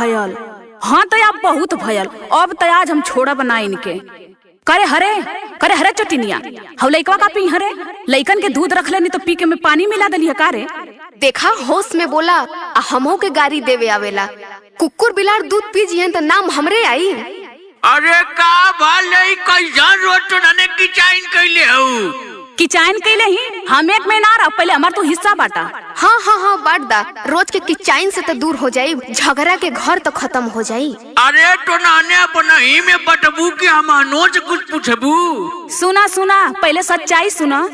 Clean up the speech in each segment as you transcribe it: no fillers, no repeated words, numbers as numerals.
भयल। हाँ तो अब बहुत भयल, अब तो आज हम छोड़ब ना इनके। करे हरे चटिनिया, हम लइकवा का पी हरे, लइकन के दूध रख लेनी तो पी के में पानी मिला दलिया का रे। देखा होश में बोला, हमो के गाड़ी देवे आवेला। कुकुर बिलाड़ दूध पी जियन तो नाम हमरे आई। अरे का भाले कैसन रोज तो नने किचाइन कैले हऊ। किचाइन कैले ही हम एक महीना रह, पहले हमार तो हिस्सा बाटा। हाँ बांट दा, रोज के किचाइन से तो दूर हो जाई, झगड़ा के घर तो खत्म हो जाई। अरे तो नाने अपना ही में बटबू के हम नोच कुछ पूछबू। सुना पहले सच्चाई सुना।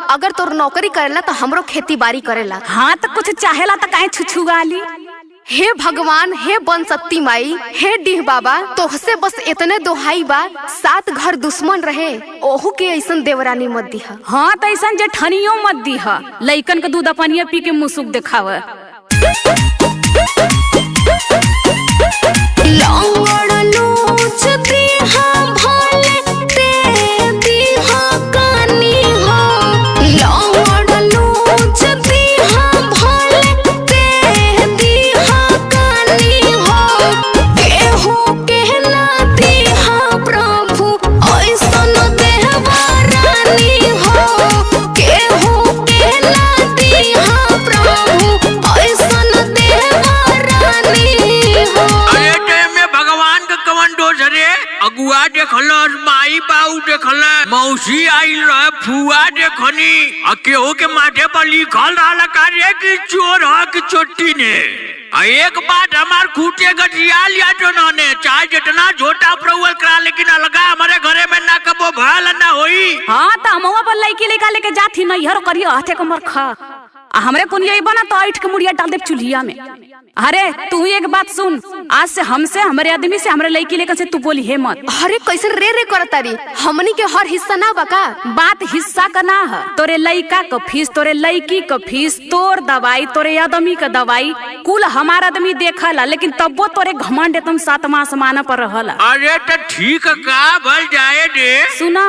अगर तोर नौकरी करेला तो हमरो खेती बाड़ी करेला। हाँ तो कुछ चाहेला तो काहे छुछुगाली। हे भगवान, हे बनशक्ति माई, हे डीह बाबा, तोहसे बस इतने दोहाई बा, 7 घर दुश्मन रहे ओहू के ऐसन देवरानी मत दीहा। हाँ तो ऐसन जेठनियो मत दीहा, लइकन के दूध अपनिया पी के मुसुक देखाव। अगुआ देखल, माई बाऊ देखल, मौसी आइल रहे, फुआ देखनी, केहू के माथे पर लिखल रहा कार्य की चोर है कि चोटी ने। एक बात हमार खूटे गठिया लिया तो ने, चाहे जितना झोटा प्रवल करा, लेकिन अलगा हमारे घरे में ना कबो भयल ना होई। हाँ तो हम पर लड़की लेके जाती नहीं हर करियो हाथे को मरखा, हमरे कुनिया बना तो ऐठ के मुड़िया डाल दे चूल्हिया में। अरे तू एक बात सुन, आज से हमसे, हमारे आदमी से, हमारे लड़की लेकर से तू बोली हे मत। अरे कैसे रे करतारी, हमनी के हर हिस्सा ना बका। बात हिस्सा का ना है, तोरे लड़का का फीस, तोरे लड़की का फीस, तोर दवाई, तोरे आदमी का दवाई, कुल हमारा आदमी देखला, लेकिन तब्बो तोरे घमंड एकदम 7वां आसमान पर रहला। अरे तो ठीक का भल जाए दे। सुना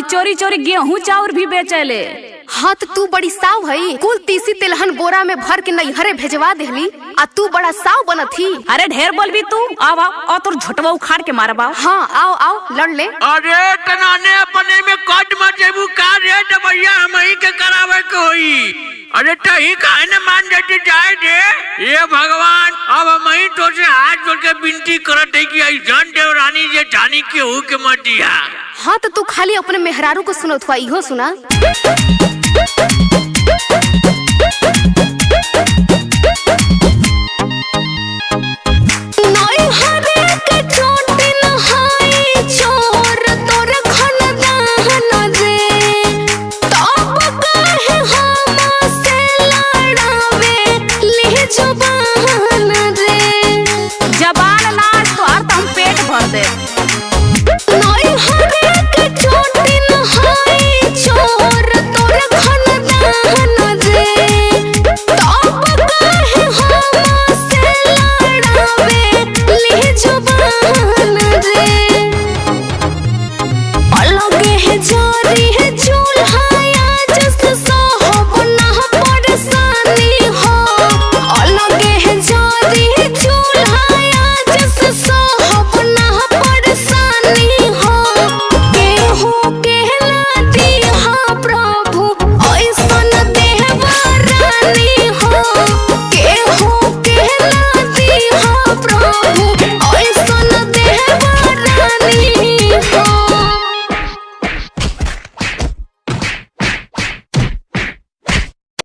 चोरी चोरी गेहूं चाउर भी बेचेले। हाँ तो तू बड़ी साव है, कुल तीसी तिलहन बोरा में भर के नैहरे भेजवा देली, आ तू बड़ा साव बनत थी। अरे ढेर बोलबी तू, आओ और तोर झटवा उखाड़ के मारबा। हाँ आओ लड़ ले। अरे तनाने अपने में कट मत जेबू का रे दबैया हमही के करावे के होई। अरे तही काहे न मान जाती जाए दे। ये भगवान, अब हमही तो से हाथ जोड़ के विनती करत है कि ऐसन देवरानी जे जानी के हो के मत दिया। हाँ तो तू खाली अपने मेहरारू को सुनत हुआ, इहो सुना।